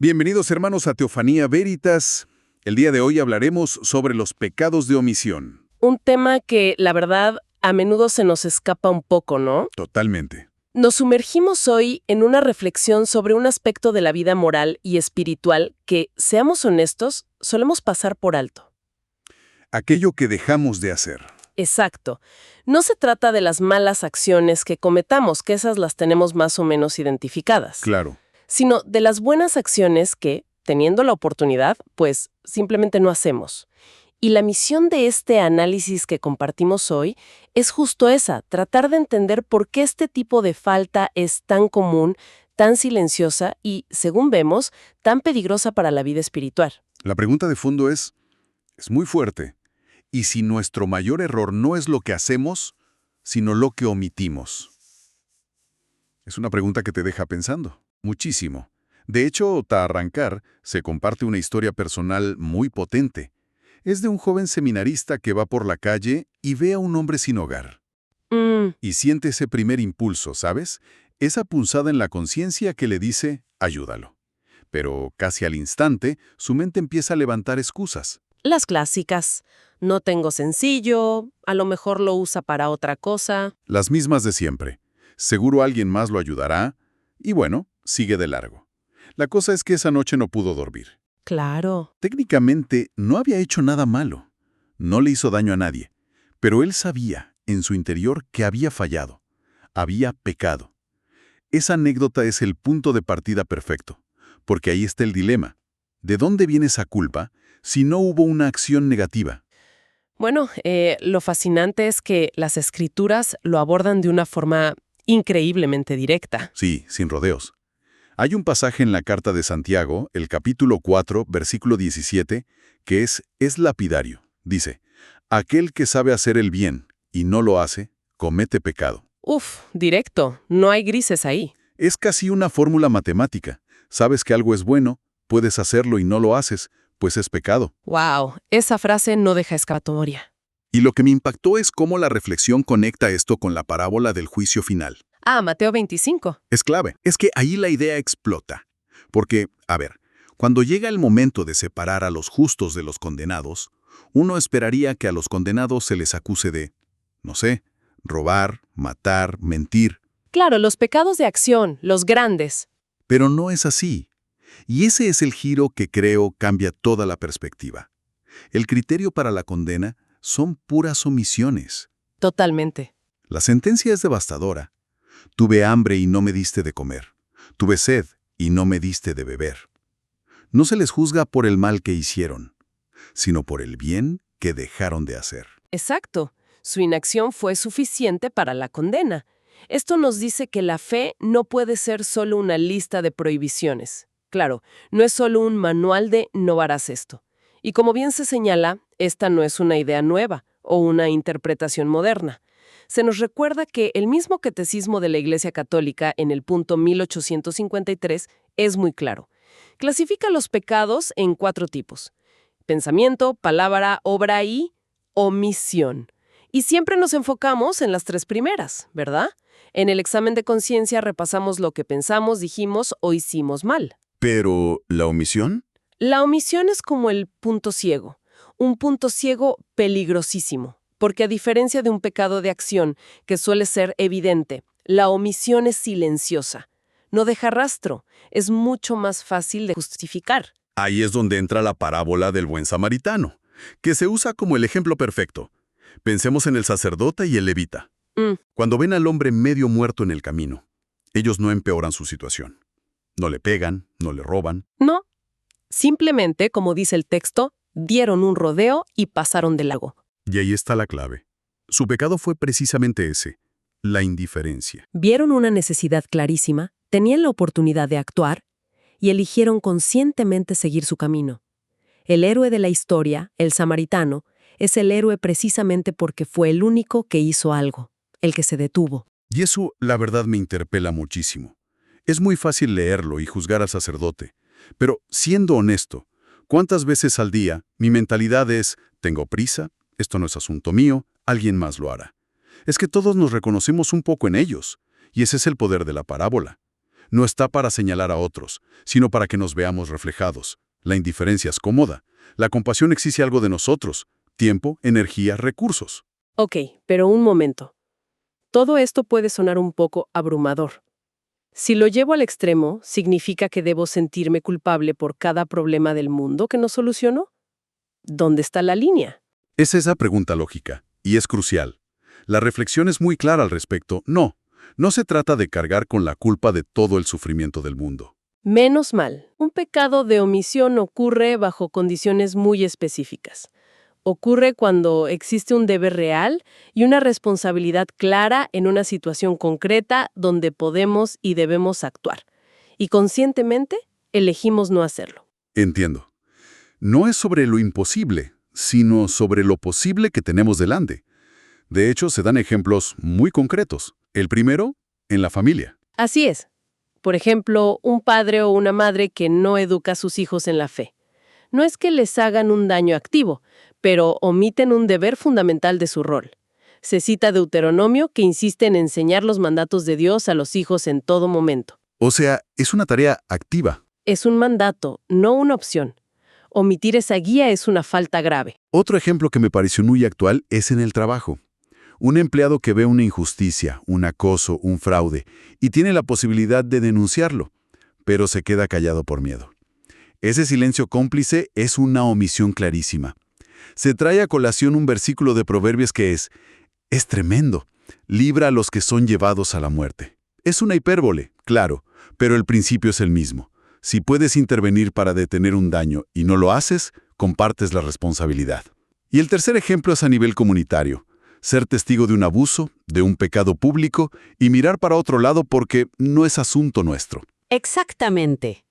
Bienvenidos hermanos a Teofanía Veritas. El día de hoy hablaremos sobre los pecados de omisión. Un tema que, la verdad, a menudo se nos escapa un poco, ¿no? Totalmente. Nos sumergimos hoy en una reflexión sobre un aspecto de la vida moral y espiritual que, seamos honestos, solemos pasar por alto. Aquello que dejamos de hacer. Exacto. No se trata de las malas acciones que cometamos, que esas las tenemos más o menos identificadas. Claro. Sino de las buenas acciones que, teniendo la oportunidad, pues simplemente no hacemos. Y la misión de este análisis que compartimos hoy es justo esa, tratar de entender por qué este tipo de falta es tan común, tan silenciosa y, según vemos, tan peligrosa para la vida espiritual. La pregunta de fondo es muy fuerte. ¿Y si nuestro mayor error no es lo que hacemos, sino lo que omitimos? Es una pregunta que te deja pensando. Muchísimo. De hecho, para arrancar, se comparte una historia personal muy potente. Es de un joven seminarista que va por la calle y ve a un hombre sin hogar. Y siente ese primer impulso, ¿sabes? Esa punzada en la conciencia que le dice, ayúdalo. Pero casi al instante, su mente empieza a levantar excusas. Las clásicas. No tengo sencillo, a lo mejor lo usa para otra cosa. Las mismas de siempre. Seguro alguien más lo ayudará. Y bueno, sigue de largo. La cosa es que esa noche no pudo dormir. Claro. Técnicamente no había hecho nada malo. No le hizo daño a nadie. Pero él sabía, en su interior, que había fallado. Había pecado. Esa anécdota es el punto de partida perfecto. Porque ahí está el dilema. ¿De dónde viene esa culpa si no hubo una acción negativa? Bueno, lo fascinante es que las escrituras lo abordan de una forma increíblemente directa. Sí, sin rodeos. Hay un pasaje en la carta de Santiago, el capítulo 4, versículo 17, que es lapidario. Dice, aquel que sabe hacer el bien y no lo hace, comete pecado. Directo. No hay grises ahí. Es casi una fórmula matemática. Sabes que algo es bueno, puedes hacerlo y no lo haces, pues es pecado. Wow, esa frase no deja escapatoria. Y lo que me impactó es cómo la reflexión conecta esto con la parábola del juicio final. Mateo 25. Es clave. Es que ahí la idea explota. Porque, a ver, cuando llega el momento de separar a los justos de los condenados, uno esperaría que a los condenados se les acuse de, no sé, robar, matar, mentir. Claro, los pecados de acción, los grandes. Pero no es así. Y ese es el giro que creo cambia toda la perspectiva. El criterio para la condena son puras omisiones. Totalmente. La sentencia es devastadora. Tuve hambre y no me diste de comer. Tuve sed y no me diste de beber. No se les juzga por el mal que hicieron, sino por el bien que dejaron de hacer. Exacto. Su inacción fue suficiente para la condena. Esto nos dice que la fe no puede ser solo una lista de prohibiciones. Claro, no es solo un manual de no harás esto. Y como bien se señala, esta no es una idea nueva o una interpretación moderna. Se nos recuerda que el mismo catecismo de la Iglesia Católica en el punto 1853 es muy claro. Clasifica los pecados en 4 tipos: pensamiento, palabra, obra y omisión. Y siempre nos enfocamos en las 3 primeras, ¿verdad? En el examen de conciencia repasamos lo que pensamos, dijimos o hicimos mal. ¿Pero la omisión? La omisión es como el punto ciego, un punto ciego peligrosísimo, porque a diferencia de un pecado de acción que suele ser evidente, la omisión es silenciosa, no deja rastro, es mucho más fácil de justificar. Ahí es donde entra la parábola del buen samaritano, que se usa como el ejemplo perfecto. Pensemos en el sacerdote y el levita. Cuando ven al hombre medio muerto en el camino, ellos no empeoran su situación. No le pegan, no le roban. No, simplemente, como dice el texto, dieron un rodeo y pasaron de largo. Y ahí está la clave. Su pecado fue precisamente ese, la indiferencia. Vieron una necesidad clarísima, tenían la oportunidad de actuar y eligieron conscientemente seguir su camino. El héroe de la historia, el samaritano, es el héroe precisamente porque fue el único que hizo algo, el que se detuvo. Y eso, la verdad, me interpela muchísimo. Es muy fácil leerlo y juzgar al sacerdote, pero siendo honesto, ¿cuántas veces al día mi mentalidad es, tengo prisa, esto no es asunto mío, alguien más lo hará? Es que todos nos reconocemos un poco en ellos, y ese es el poder de la parábola. no está para señalar a otros, sino para que nos veamos reflejados. La indiferencia es cómoda. La compasión exige algo de nosotros: tiempo, energía, recursos. Ok, pero un momento. Todo esto puede sonar un poco abrumador. Si lo llevo al extremo, ¿significa que debo sentirme culpable por cada problema del mundo que no soluciono? ¿Dónde está la línea? Es esa pregunta lógica, y es crucial. La reflexión es muy clara al respecto. No se trata de cargar con la culpa de todo el sufrimiento del mundo. Menos mal, un pecado de omisión ocurre bajo condiciones muy específicas. Ocurre cuando existe un deber real y una responsabilidad clara en una situación concreta donde podemos y debemos actuar. Y conscientemente elegimos no hacerlo. Entiendo. No es sobre lo imposible, sino sobre lo posible que tenemos delante. De hecho, se dan ejemplos muy concretos. El primero, en la familia. Así es. Por ejemplo, un padre o una madre que no educa a sus hijos en la fe. No es que les hagan un daño activo, pero omiten un deber fundamental de su rol. Se cita Deuteronomio, que insiste en enseñar los mandatos de Dios a los hijos en todo momento. O sea, es una tarea activa. Es un mandato, no una opción. Omitir esa guía es una falta grave. Otro ejemplo que me pareció muy actual es en el trabajo. Un empleado que ve una injusticia, un acoso, un fraude, y tiene la posibilidad de denunciarlo, pero se queda callado por miedo. Ese silencio cómplice es una omisión clarísima. Se trae a colación un versículo de Proverbios que es tremendo: libra a los que son llevados a la muerte. Es una hipérbole, claro, pero el principio es el mismo. Si puedes intervenir para detener un daño y no lo haces, compartes la responsabilidad. Y el tercer ejemplo es a nivel comunitario: ser testigo de un abuso, de un pecado público, y mirar para otro lado porque no es asunto nuestro. Exactamente.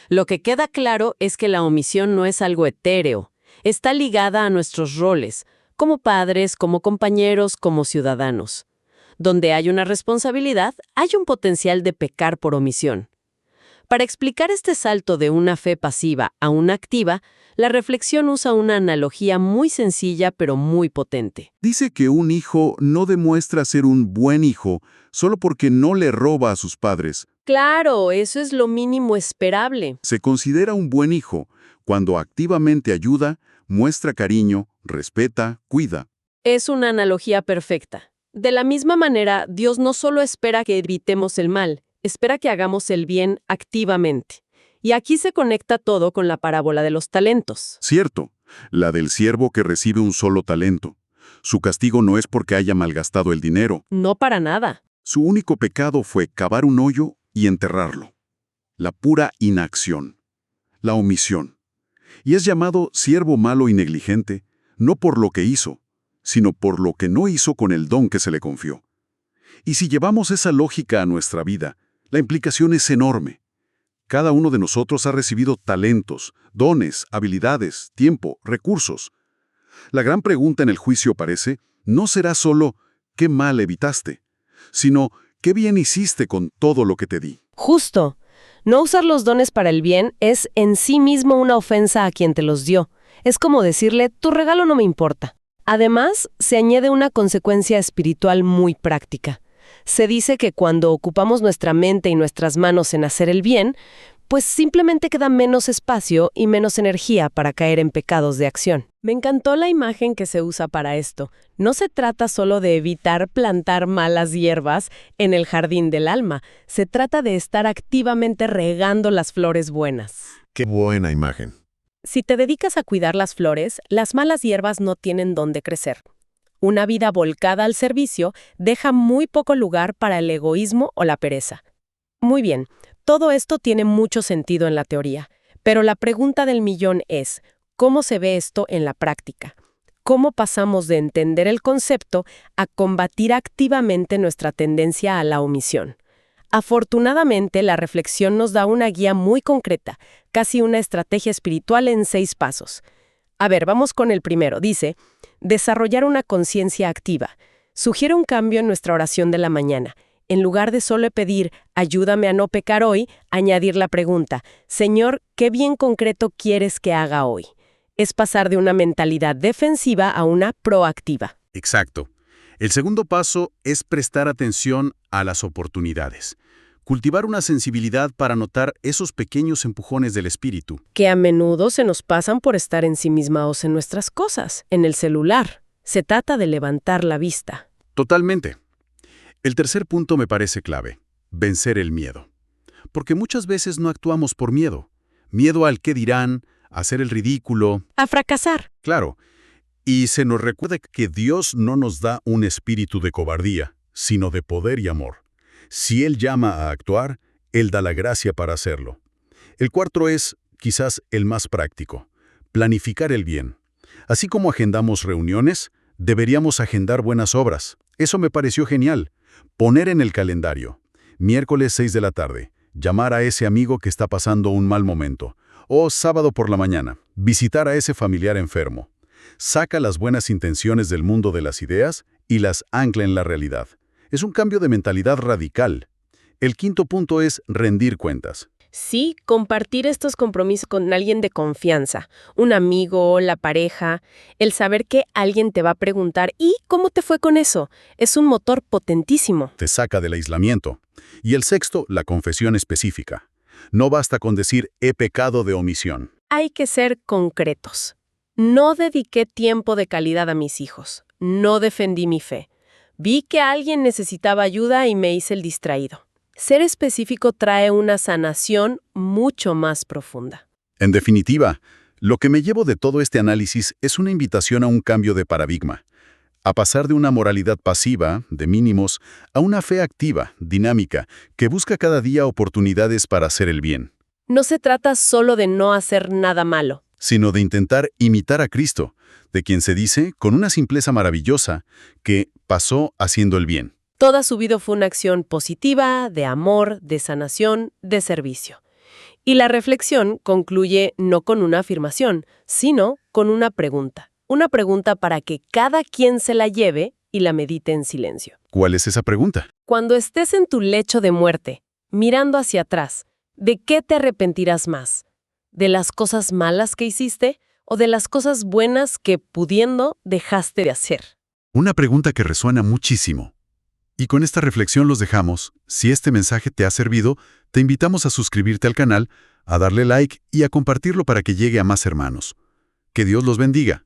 Lo que queda claro es que la omisión no es algo etéreo. Está ligada a nuestros roles, como padres, como compañeros, como ciudadanos. Donde hay una responsabilidad, hay un potencial de pecar por omisión. Para explicar este salto de una fe pasiva a una activa, la reflexión usa una analogía muy sencilla pero muy potente. Dice que un hijo no demuestra ser un buen hijo solo porque no le roba a sus padres. Claro, eso es lo mínimo esperable. Se considera un buen hijo cuando activamente ayuda, muestra cariño, respeta, cuida. Es una analogía perfecta. De la misma manera, Dios no solo espera que evitemos el mal, espera que hagamos el bien activamente. Y aquí se conecta todo con la parábola de los talentos. Cierto, la del siervo que recibe un solo talento. Su castigo no es porque haya malgastado el dinero. No para nada. Su único pecado fue cavar un hoyo y enterrarlo. La pura inacción. La omisión. Y es llamado siervo malo y negligente, no por lo que hizo, sino por lo que no hizo con el don que se le confió. Y si llevamos esa lógica a nuestra vida, la implicación es enorme. Cada uno de nosotros ha recibido talentos, dones, habilidades, tiempo, recursos. La gran pregunta en el juicio, parece, no será solo ¿qué mal evitaste?, sino ¿qué bien hiciste con todo lo que te di? Justo. No usar los dones para el bien es en sí mismo una ofensa a quien te los dio. Es como decirle, tu regalo no me importa. Además, se añade una consecuencia espiritual muy práctica. Se dice que cuando ocupamos nuestra mente y nuestras manos en hacer el bien, pues simplemente queda menos espacio y menos energía para caer en pecados de acción. Me encantó la imagen que se usa para esto. No se trata solo de evitar plantar malas hierbas en el jardín del alma. Se trata de estar activamente regando las flores buenas. ¡Qué buena imagen! Si te dedicas a cuidar las flores, las malas hierbas no tienen dónde crecer. Una vida volcada al servicio deja muy poco lugar para el egoísmo o la pereza. Muy bien, todo esto tiene mucho sentido en la teoría, pero la pregunta del millón es, ¿cómo se ve esto en la práctica? ¿Cómo pasamos de entender el concepto a combatir activamente nuestra tendencia a la omisión? Afortunadamente, la reflexión nos da una guía muy concreta, casi una estrategia espiritual en 6 pasos. A ver, vamos con el primero. Dice, desarrollar una conciencia activa. Sugiere un cambio en nuestra oración de la mañana. En lugar de solo pedir, ayúdame a no pecar hoy, añadir la pregunta, Señor, ¿qué bien concreto quieres que haga hoy? Es pasar de una mentalidad defensiva a una proactiva. Exacto. El segundo paso es prestar atención a las oportunidades. Cultivar una sensibilidad para notar esos pequeños empujones del espíritu. Que a menudo se nos pasan por estar ensimismados en nuestras cosas, en el celular. Se trata de levantar la vista. Totalmente. El tercer punto me parece clave: vencer el miedo. Porque muchas veces no actuamos por miedo. Miedo al qué dirán, a hacer el ridículo. A fracasar. Claro. Y se nos recuerda que Dios no nos da un espíritu de cobardía, sino de poder y amor. Si Él llama a actuar, Él da la gracia para hacerlo. El cuarto es, quizás, el más práctico: planificar el bien. Así como agendamos reuniones, deberíamos agendar buenas obras. Eso me pareció genial. Poner en el calendario: miércoles 6 de la tarde, llamar a ese amigo que está pasando un mal momento. O sábado por la mañana, visitar a ese familiar enfermo. Saca las buenas intenciones del mundo de las ideas y las ancla en la realidad. Es un cambio de mentalidad radical. El quinto punto es rendir cuentas. Sí, compartir estos compromisos con alguien de confianza, un amigo, la pareja. El saber que alguien te va a preguntar ¿y cómo te fue con eso? Es un motor potentísimo. Te saca del aislamiento. Y el sexto, la confesión específica. No basta con decir he pecado de omisión. Hay que ser concretos. No dediqué tiempo de calidad a mis hijos. No defendí mi fe. Vi que alguien necesitaba ayuda y me hice el distraído. Ser específico trae una sanación mucho más profunda. En definitiva, lo que me llevo de todo este análisis es una invitación a un cambio de paradigma. A pasar de una moralidad pasiva, de mínimos, a una fe activa, dinámica, que busca cada día oportunidades para hacer el bien. No se trata solo de no hacer nada malo, Sino de intentar imitar a Cristo, de quien se dice, con una simpleza maravillosa, que pasó haciendo el bien. Toda su vida fue una acción positiva, de amor, de sanación, de servicio. Y la reflexión concluye no con una afirmación, sino con una pregunta. Una pregunta para que cada quien se la lleve y la medite en silencio. ¿Cuál es esa pregunta? Cuando estés en tu lecho de muerte, mirando hacia atrás, ¿de qué te arrepentirás más? ¿De las cosas malas que hiciste o de las cosas buenas que, pudiendo, dejaste de hacer? Una pregunta que resuena muchísimo. Y con esta reflexión los dejamos. Si este mensaje te ha servido, te invitamos a suscribirte al canal, a darle like y a compartirlo para que llegue a más hermanos. Que Dios los bendiga.